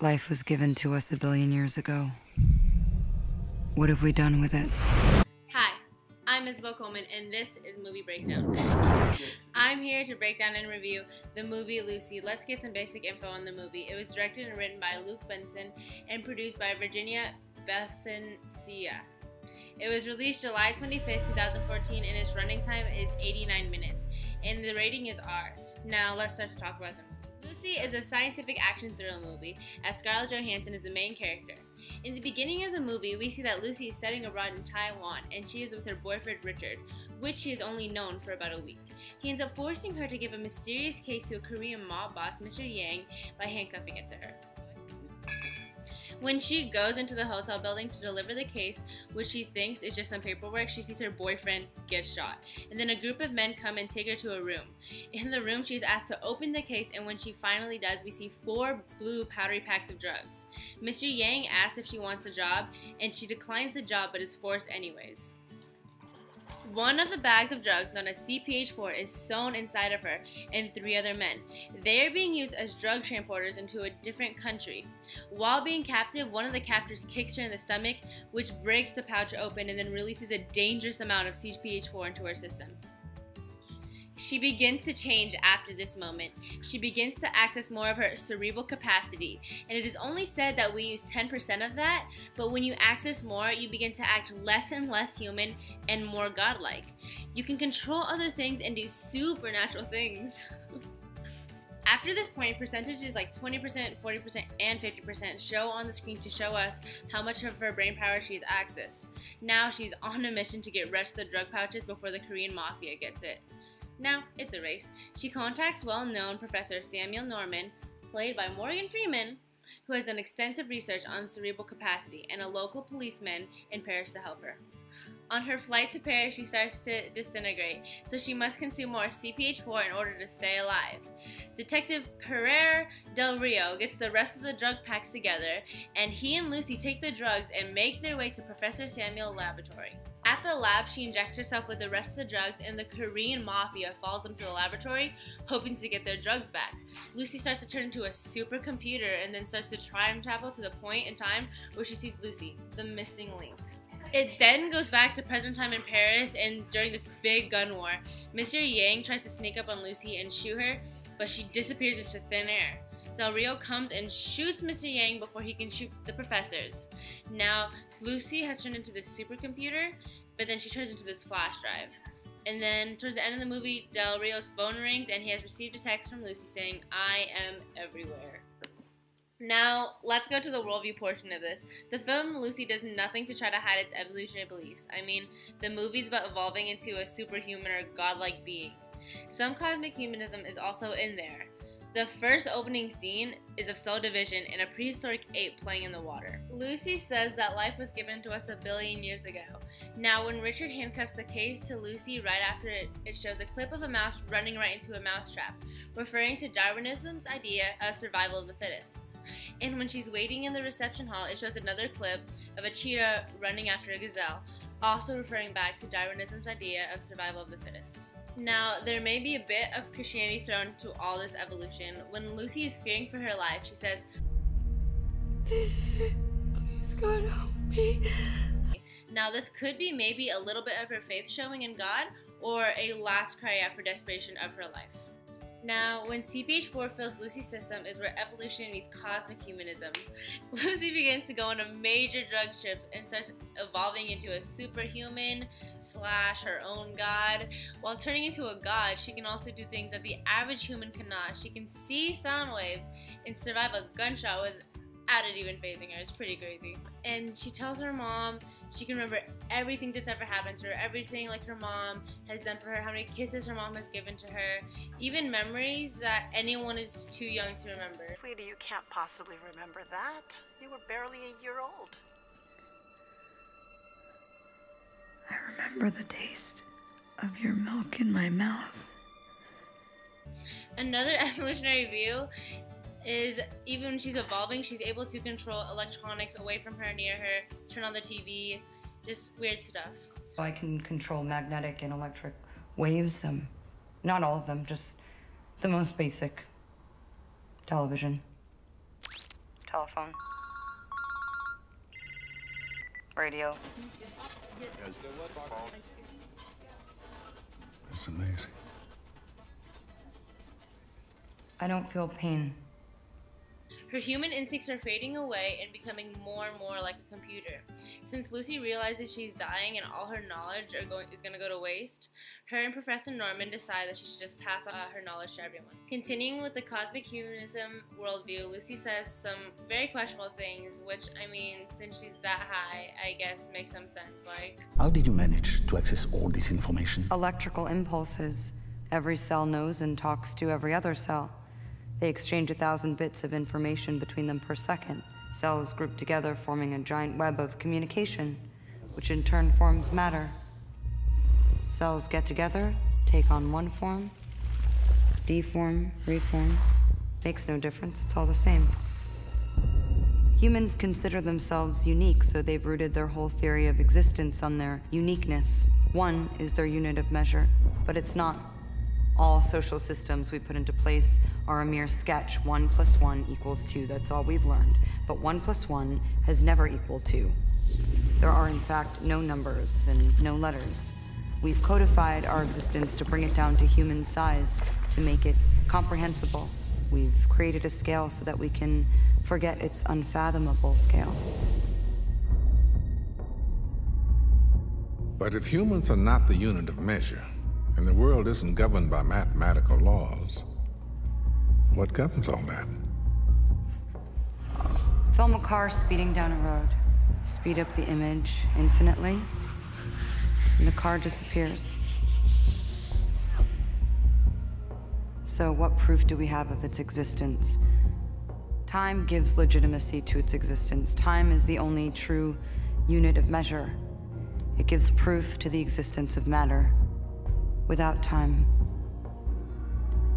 Life was given to us a billion years ago. What have we done with it? Hi, I'm Isabel Coleman, and this is Movie Breakdown. I'm here to break down and review the movie Lucy. Let's get some basic info on the movie. It was directed and written by Luke Benson and produced by Virginia Besancia. It was released July 25th, 2014, and its running time is 89 minutes, and the rating is R. Now let's start to talk about the movie. Lucy is a scientific action thriller movie, as Scarlett Johansson is the main character. In the beginning of the movie, we see that Lucy is studying abroad in Taiwan, and she is with her boyfriend Richard, which she has only known for about a week. He ends up forcing her to give a mysterious case to a Korean mob boss, Mr. Yang, by handcuffing it to her. When she goes into the hotel building to deliver the case, which she thinks is just some paperwork, she sees her boyfriend get shot. And then a group of men come and take her to a room. In the room, she is asked to open the case, and when she finally does, we see 4 blue powdery packs of drugs. Mr. Yang asks if she wants a job, and she declines the job but is forced anyways. One of the bags of drugs, known as CPH-4, is sewn inside of her and 3 other men. They are being used as drug transporters into a different country. While being captive, one of the captors kicks her in the stomach, which breaks the pouch open and then releases a dangerous amount of CPH-4 into her system. She begins to change after this moment. She begins to access more of her cerebral capacity, and it is only said that we use 10% of that, but when you access more, you begin to act less and less human and more godlike. You can control other things and do supernatural things. After this point, percentages like 20%, 40%, and 50% show on the screen to show us how much of her brain power she has accessed. Now she's on a mission to get the rest of the drug pouches before the Korean mafia gets it. Now, it's a race. She contacts well-known Professor Samuel Norman, played by Morgan Freeman, who has done extensive research on cerebral capacity, and a local policeman in Paris to help her. On her flight to Paris, she starts to disintegrate, so she must consume more CPH-4 in order to stay alive. Detective Pereira Del Rio gets the rest of the drug packs together, and he and Lucy take the drugs and make their way to Professor Samuel's laboratory. At the lab, she injects herself with the rest of the drugs, and the Korean mafia follows them to the laboratory, hoping to get their drugs back. Lucy starts to turn into a supercomputer and then starts to time travel to the point in time where she sees Lucy, the missing link. It then goes back to present time in Paris, and during this big gun war, Mr. Yang tries to sneak up on Lucy and shoot her, but she disappears into thin air. Del Rio comes and shoots Mr. Yang before he can shoot the professors. Now, Lucy has turned into this supercomputer, but then she turns into this flash drive. And then, towards the end of the movie, Del Rio's phone rings and he has received a text from Lucy saying, "I am everywhere." Now, let's go to the worldview portion of this. The film Lucy does nothing to try to hide its evolutionary beliefs. I mean, the movie's about evolving into a superhuman or godlike being. Some cosmic humanism is also in there. The first opening scene is of cell division and a prehistoric ape playing in the water. Lucy says that life was given to us a billion years ago. Now, when Richard handcuffs the case to Lucy right after it shows a clip of a mouse running right into a mousetrap, referring to Darwinism's idea of survival of the fittest. And when she's waiting in the reception hall, it shows another clip of a cheetah running after a gazelle, also referring back to Darwinism's idea of survival of the fittest. Now, there may be a bit of Christianity thrown to all this evolution. When Lucy is fearing for her life, she says, "Please, God, help me." Now, this could be maybe a little bit of her faith showing in God, or a last cry out for desperation of her life. Now, when CPH-4 fills Lucy's system is where evolution meets cosmic humanism. Lucy begins to go on a major drug trip and starts evolving into a superhuman / her own god. While turning into a god, she can also do things that the average human cannot. She can see sound waves and survive a gunshot without it even phasing her. It's pretty crazy. And she tells her mom she can remember everything that's ever happened to her, everything like her mom has done for her, how many kisses her mom has given to her, even memories that anyone is too young to remember. Sweetie, you can't possibly remember that. You were barely a year old. I remember the taste of your milk in my mouth. Another evolutionary view is even when she's evolving, she's able to control electronics away from her, near her, turn on the TV, just weird stuff. I can control magnetic and electric waves, not all of them, just the most basic. Television. telephone, radio. It's amazing. I don't feel pain. Her human instincts are fading away and becoming more and more like a computer. Since Lucy realizes she's dying and all her knowledge is going to go to waste, her and Professor Norman decide that she should just pass on her knowledge to everyone. Continuing with the cosmic humanism worldview, Lucy says some very questionable things, which, I mean, since she's that high, I guess makes some sense, like... How did you manage to access all this information? Electrical impulses. Every cell knows and talks to every other cell. They exchange 1,000 bits of information between them per second. Cells group together, forming a giant web of communication, which in turn forms matter. Cells get together, take on one form, deform, reform. Makes no difference, it's all the same. Humans consider themselves unique, so they've rooted their whole theory of existence on their uniqueness. One is their unit of measure, but it's not. All social systems we put into place are a mere sketch. 1 + 1 = 2. That's all we've learned. But 1 + 1 has never equaled 2. There are, in fact, no numbers and no letters. We've codified our existence to bring it down to human size, to make it comprehensible. We've created a scale so that we can forget its unfathomable scale. But if humans are not the unit of measure, and the world isn't governed by mathematical laws, what governs all that? Film a car speeding down a road. Speed up the image infinitely, and the car disappears. So what proof do we have of its existence? Time gives legitimacy to its existence. Time is the only true unit of measure. It gives proof to the existence of matter. Without time,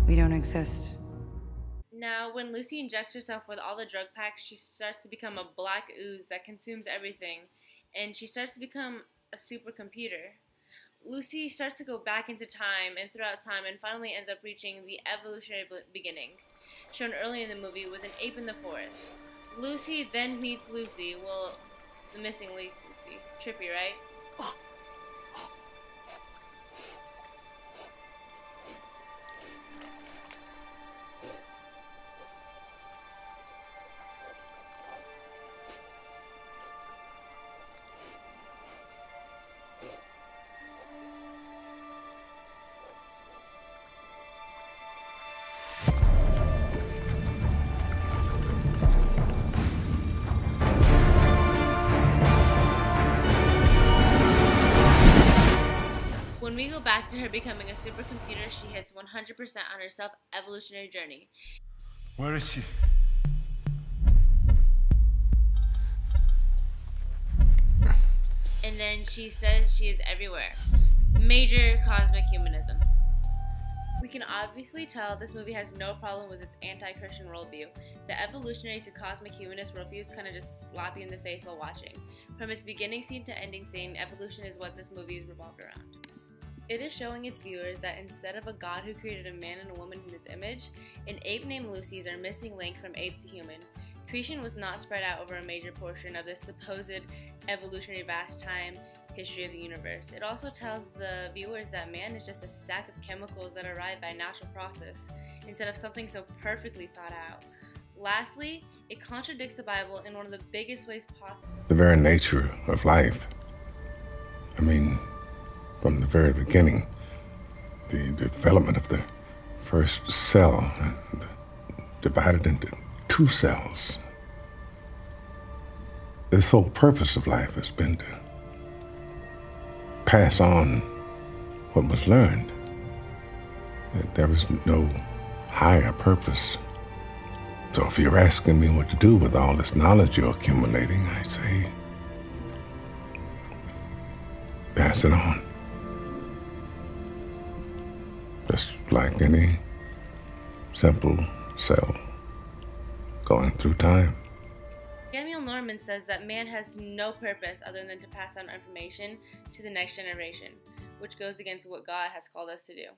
we don't exist. Now, when Lucy injects herself with all the drug packs, she starts to become a black ooze that consumes everything, and she starts to become a supercomputer. Lucy starts to go back into time and throughout time and finally ends up reaching the evolutionary beginning, shown early in the movie with an ape in the forest. Lucy then meets Lucy, well, the missing Lucy. Trippy, right? When we go back to her becoming a supercomputer, she hits 100% on her self-evolutionary journey. Where is she? And then she says she is everywhere. Major cosmic humanism. We can obviously tell this movie has no problem with its anti-Christian worldview. The evolutionary to cosmic humanist worldviews kind of just slap you in the face while watching. From its beginning scene to ending scene, evolution is what this movie is revolved around. It is showing its viewers that instead of a God who created a man and a woman in his image, an ape named Lucy is our missing link from ape to human. Creation was not spread out over a major portion of this supposed evolutionary vast time history of the universe. It also tells the viewers that man is just a stack of chemicals that arrive by natural process, instead of something so perfectly thought out. Lastly, it contradicts the Bible in one of the biggest ways possible. The very nature of life. I mean, from the very beginning, the development of the first cell, divided into 2 cells. The sole purpose of life has been to pass on what was learned. There was no higher purpose. So if you're asking me what to do with all this knowledge you're accumulating, I say, pass it on. Just like any simple cell going through time. Samuel Norman says that man has no purpose other than to pass on information to the next generation, which goes against what God has called us to do.